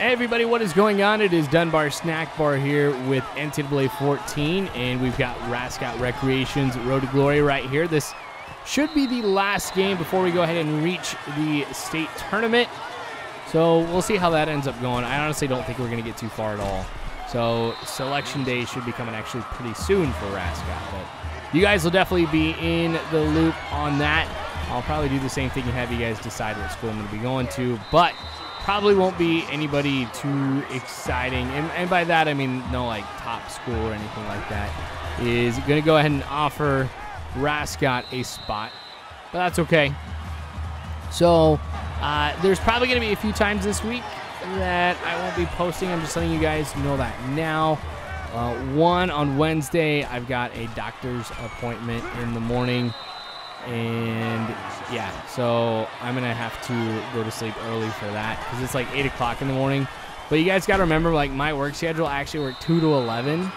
Hey everybody, what is going on? It is Dunbar Snack Bar here with NCAA 14, and we've got Rascot Recreation's Road to Glory right here. This should be the last game before we go ahead and reach the state tournament. So we'll see how that ends up going. I honestly don't think we're going to get too far at all. So selection day should be coming actually pretty soon for Rascot. But you guys will definitely be in the loop on that. I'll probably do the same thing and have you guys decide what school I'm going to be going to. But probably won't be anybody too exciting, and by that I mean no like top school or anything like that. Is going to go ahead and offer Rascot a spot, but that's okay. So there's probably going to be a few times this week that I won't be posting. I'm just letting you guys know that now. One on Wednesday, I've got a doctor's appointment in the morning. And yeah, so I'm gonna have to go to sleep early for that because it's like 8 o'clock in the morning. But you guys gotta remember, like my work schedule, I actually work 2 to 11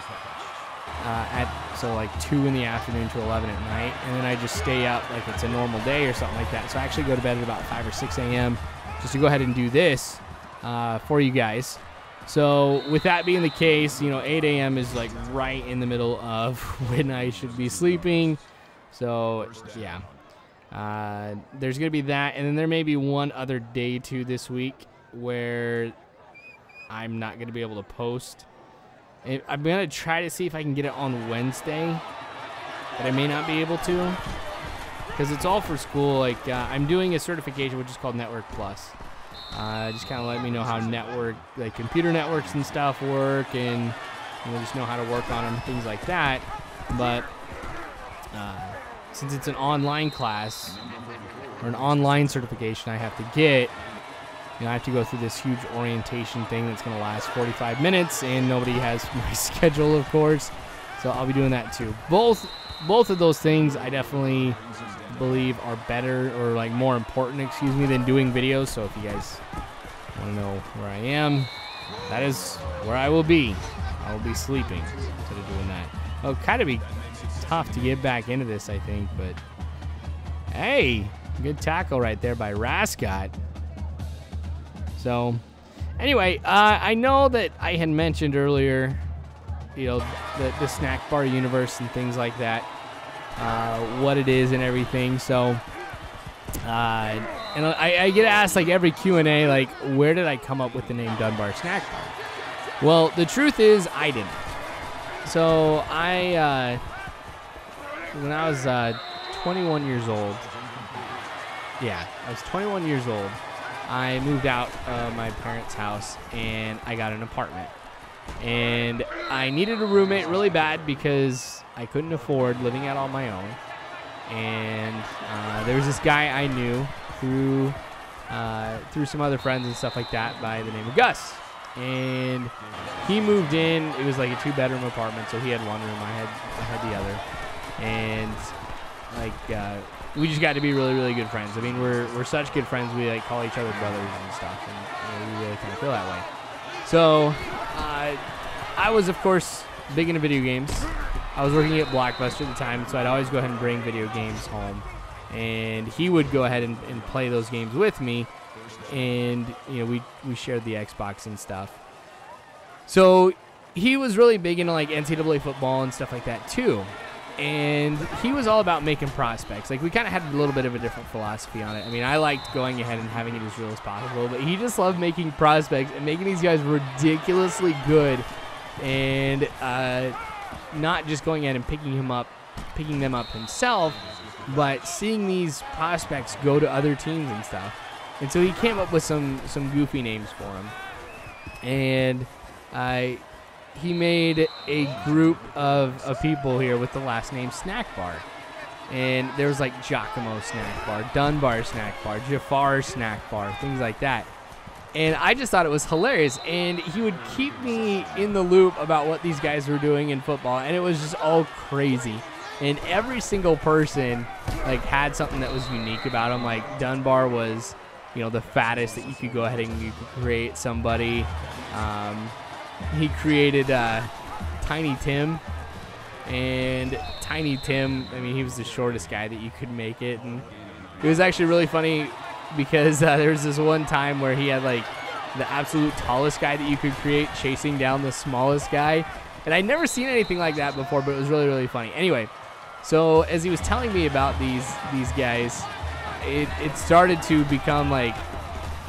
so like 2 in the afternoon to 11 at night, and then I just stay up like it's a normal day or something like that. So I actually go to bed at about 5 or 6 a.m. just to go ahead and do this for you guys. So with that being the case, you know, 8 a.m. is like right in the middle of when I should be sleeping. So, yeah, there's going to be that, and then there may be one other day, too, this week where I'm not going to be able to post. I'm going to try to see if I can get it on Wednesday, but I may not be able to because it's all for school. Like, I'm doing a certification, which is called Network Plus. Just kind of let me know how like computer networks and stuff work, and just know how to work on them, things like that. But since it's an online class or an online certification I have to get, I have to go through this huge orientation thing that's going to last 45 minutes, and nobody has my schedule, of course. So I'll be doing that too. Both of those things I definitely believe are better, or like more important, excuse me, than doing videos. So if you guys want to know where I am, that is where I will be. I will be sleeping instead of doing that. It'll kind of be tough to get back into this, I think, but hey, good tackle right there by Rascot. So anyway, I know that I had mentioned earlier, the snack bar universe and things like that, what it is and everything. So and I get asked like every Q&A, like, where did I come up with the name Dunbar Snack Bar? Well, the truth is I didn't. So when I was 21 years old, I moved out of my parents' house and I got an apartment. And I needed a roommate really bad because I couldn't afford living out on my own. And there was this guy I knew through some other friends and stuff like that by the name of Gus. And he moved in. It was like a 2-bedroom apartment, so he had one room, I had the other. And like we just got to be really, really good friends. I mean, we're such good friends. We like call each other brothers and stuff, and we really kind of feel that way. So I was, of course, big into video games. I was working at Blockbuster at the time, so I'd always go ahead and bring video games home, and he would go ahead and play those games with me, and we shared the Xbox and stuff. So he was really big into like NCAA football and stuff like that too. And he was all about making prospects. Like, we kind of had a little bit of a different philosophy on it. I mean, I liked going ahead and having it as real as possible, but he just loved making prospects and making these guys ridiculously good, and not just going ahead and picking them up himself, but seeing these prospects go to other teams and stuff. And so he came up with some goofy names for them. And he made a group of people here with the last name Snack Bar. And there was like Giacomo Snack Bar, Dunbar Snack Bar, Jafar Snack Bar, things like that. And I just thought it was hilarious. And he would keep me in the loop about what these guys were doing in football. And it was just all crazy. And every single person like had something that was unique about them. Like Dunbar was, the fattest that you could go ahead and you could create somebody. He created Tiny Tim, and Tiny Tim, I mean, he was the shortest guy that you could make it, and it was actually really funny because there was this one time where he had like the absolute tallest guy that you could create chasing down the smallest guy. And I'd never seen anything like that before, but it was really, really funny. Anyway, so as he was telling me about these guys, it started to become like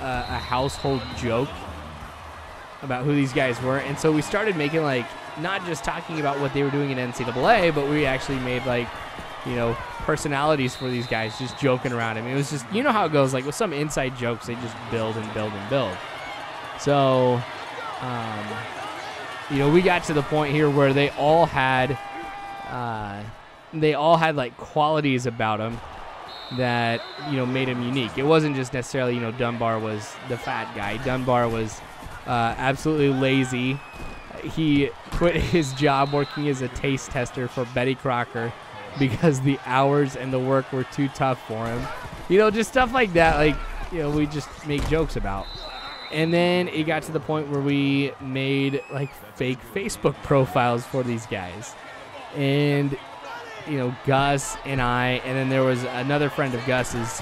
a household joke about who these guys were. And so we started making, like, not just talking about what they were doing in NCAA, but we actually made, like, you know, personalities for these guys, just joking around. I mean, it was just, you know how it goes, like with some inside jokes, they just build and build and build. So, you know, we got to the point here where they all had like qualities about them that, you know, made him unique. It wasn't just necessarily, you know, Dunbar was the fat guy. Dunbar was absolutely lazy. He quit his job working as a taste tester for Betty Crocker because the hours and the work were too tough for him. You know, just stuff like that, like, you know, we just make jokes about. And then it got to the point where we made, like, fake Facebook profiles for these guys. And, you know, Gus and I, and then there was another friend of Gus's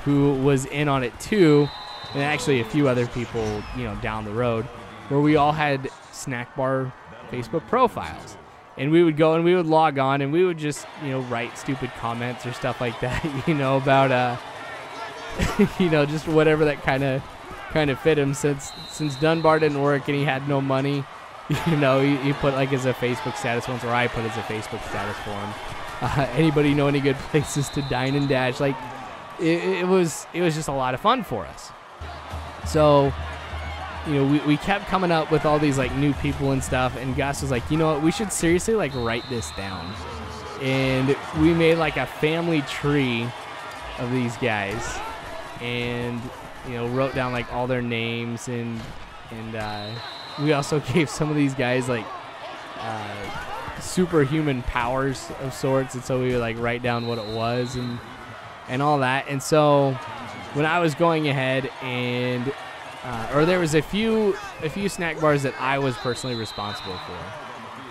who was in on it too, and actually a few other people, you know, down the road, where we all had snack bar Facebook profiles. And we would go and we would log on and we would just, you know, write stupid comments or stuff like that, you know, about, you know, just whatever that kind of fit him. Since Dunbar didn't work and he had no money, you know, he put, like, as a Facebook status once, or I put as a Facebook status for him. Anybody know any good places to dine and dash? Like, it was just a lot of fun for us. So, you know, we kept coming up with all these, like, new people and stuff, and Gus was like, you know what, we should seriously, like, write this down. And we made, like, a family tree of these guys, and, you know, wrote down, like, all their names, and we also gave some of these guys, like, superhuman powers of sorts, and so we would, like, write down what it was and all that. And so when I was going ahead and or there was a few snack bars that I was personally responsible for.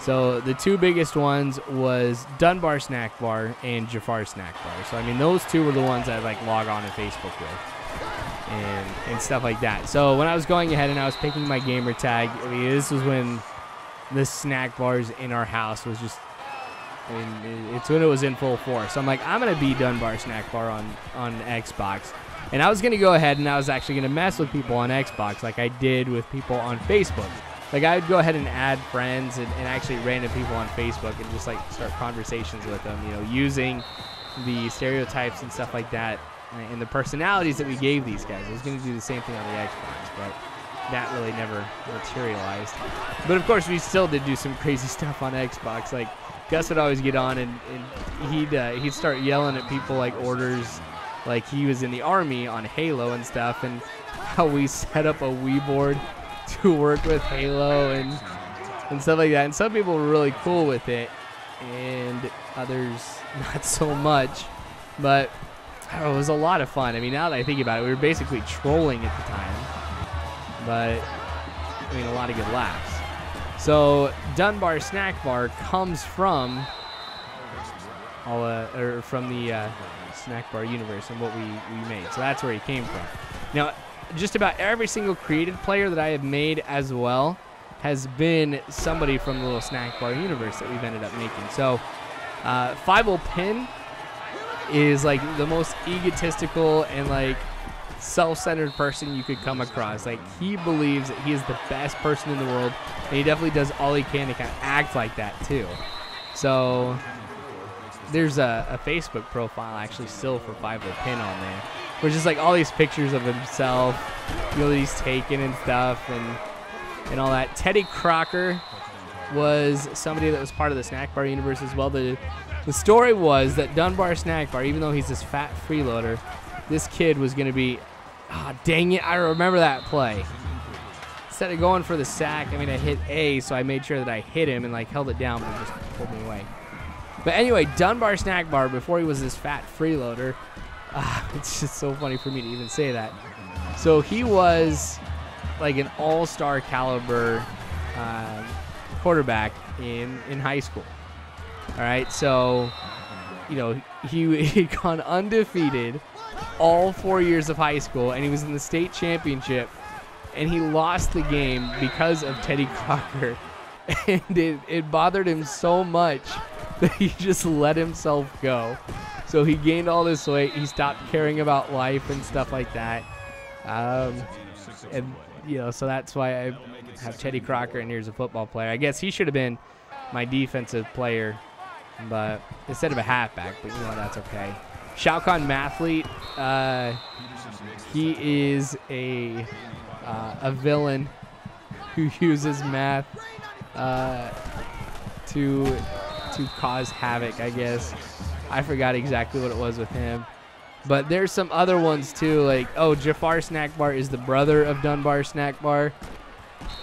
So the two biggest ones was Dunbar Snack Bar and Jafar Snack Bar. So, I mean, those two were the ones I'd, like, log on to Facebook with and stuff like that. So when I was going ahead and I was picking my gamer tag, I mean, this was when the snack bars in our house was just, I mean, it's when it was in full force. So I'm like, I'm going to be Dunbar Snack Bar on Xbox. And I was going to go ahead and I was actually going to mess with people on Xbox like I did with people on Facebook. Like, I would go ahead and add friends and actually random people on Facebook and just, like, start conversations with them, you know, using the stereotypes and stuff like that and the personalities that we gave these guys. I was going to do the same thing on the Xbox, but that really never materialized. But, of course, we still did do some crazy stuff on Xbox. Like, Gus would always get on and he'd start yelling at people, like, orders, like he was in the Army on Halo and stuff, and how we set up a Wii board to work with Halo and stuff like that. And some people were really cool with it, and others not so much. But I don't know, it was a lot of fun. I mean, now that I think about it, we were basically trolling at the time. But, I mean, a lot of good laughs. So Dunbar Snack Bar comes from from the Snack Bar universe and what we made. So that's where he came from. Now, just about every single creative player that I have made as well has been somebody from the little Snack Bar universe that we've ended up making. So, Five-O Pin is, like, the most egotistical and, like, self-centered person you could come across. Like, he believes that he is the best person in the world, and he definitely does all he can to kind of act like that too. So there's a Facebook profile actually still for Five-O Pin on there, which is, like, all these pictures of himself, you know, that he's taken and stuff and all that. Teddy Crocker was somebody that was part of the Snack Bar universe as well. The story was that Dunbar Snack Bar, even though he's this fat freeloader, this kid was going to be, dang it, I remember that play. Instead of going for the sack, I mean, I hit A, so I made sure that I hit him and, like, held it down, but he just pulled me away. But anyway, Dunbar Snack Bar, before he was this fat freeloader, it's just so funny for me to even say that. So he was, like, an all-star caliber quarterback in high school. All right, so, you know, he'd gone undefeated all 4 years of high school, and he was in the state championship, and he lost the game because of Teddy Crocker. And it bothered him so much that he just let himself go. So he gained all this weight. He stopped caring about life and stuff like that. And, you know, so that's why I have Teddy Crocker, and here's a football player. I guess he should have been my defensive player, but instead of a halfback, but you know, that's okay. Shalcon Mathlete, he is a villain who uses math to cause havoc, I guess. I forgot exactly what it was with him. But there's some other ones too, like, oh, Jafar Snack Bar is the brother of Dunbar Snack Bar,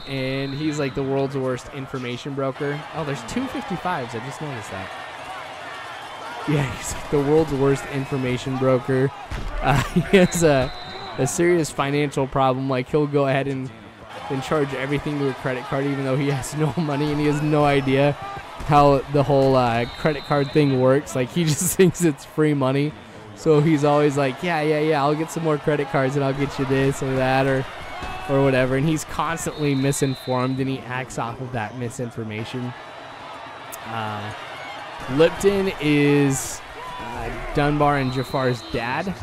and he's like the world's worst information broker. Oh, there's 255s, I just noticed that. Yeah, he's like the world's worst information broker. He has a serious financial problem. Like, he'll go ahead and charge everything to a credit card even though he has no money, and he has no idea how the whole credit card thing works. Like, he just thinks it's free money. So he's always like, yeah, I'll get some more credit cards and I'll get you this or that or whatever. And he's constantly misinformed, and he acts off of that misinformation. Lipton is Dunbar and Jafar's dad.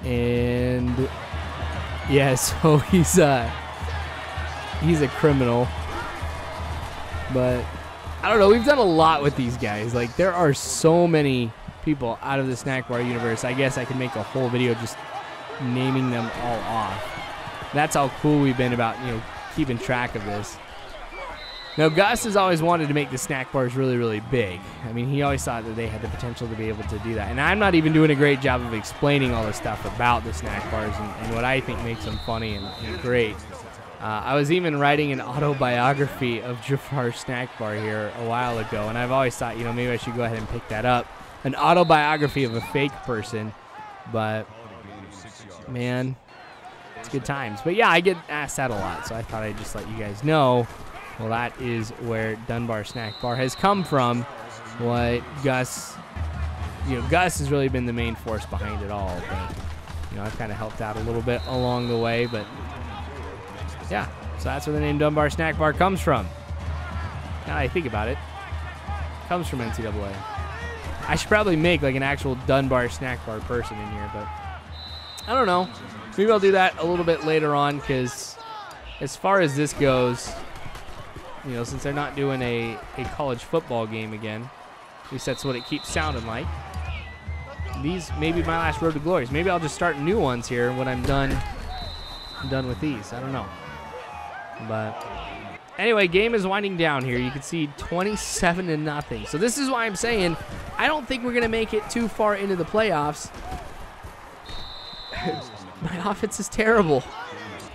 And yeah, so he's a criminal. But I don't know, we've done a lot with these guys. Like, there are so many people out of the snack bar universe. I guess I could make a whole video just naming them all off. That's how cool we've been about, you know, keeping track of this. Now, Gus has always wanted to make the snack bars really, really big. I mean, he always thought that they had the potential to be able to do that. And I'm not even doing a great job of explaining all the stuff about the snack bars and what I think makes them funny and great. I was even writing an autobiography of Jafar Snack Bar here a while ago, and I've always thought, you know, maybe I should go ahead and pick that up. An autobiography of a fake person, but man, it's good times. But yeah, I get asked that a lot, so I thought I'd just let you guys know. Well, that is where Dunbar Snack Bar has come from. What Gus, you know, Gus has really been the main force behind it all, but you know, I've kind of helped out a little bit along the way, but yeah, so that's where the name Dunbar Snack Bar comes from. Now that I think about it, comes from NCAA. I should probably make like an actual Dunbar Snack Bar person in here, but I don't know. Maybe I'll do that a little bit later on, because as far as this goes, you know, since they're not doing a college football game again, at least that's what it keeps sounding like. These may be my last Road to Glories. Maybe I'll just start new ones here when I'm done with these. I don't know. But anyway, game is winding down here. You can see 27-0. So this is why I'm saying I don't think we're going to make it too far into the playoffs. My offense is terrible.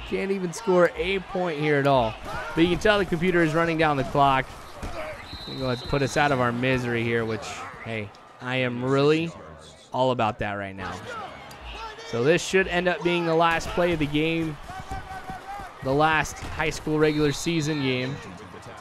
Can't even score a point here at all. But you can tell the computer is running down the clock. I'm going to put us out of our misery here, which, hey, I am really all about that right now. So this should end up being the last play of the game. The last high school regular season game.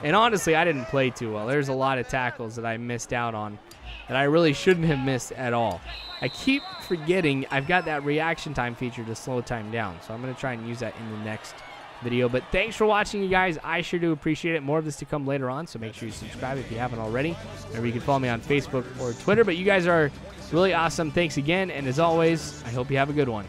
And honestly, I didn't play too well. There's a lot of tackles that I missed out on that I really shouldn't have missed at all. I keep forgetting I've got that reaction time feature to slow time down. So I'm going to try and use that in the next video. But thanks for watching, you guys. I sure do appreciate it. More of this to come later on, so make sure you subscribe if you haven't already. Or you can follow me on Facebook or Twitter. But you guys are really awesome. Thanks again. And as always, I hope you have a good one.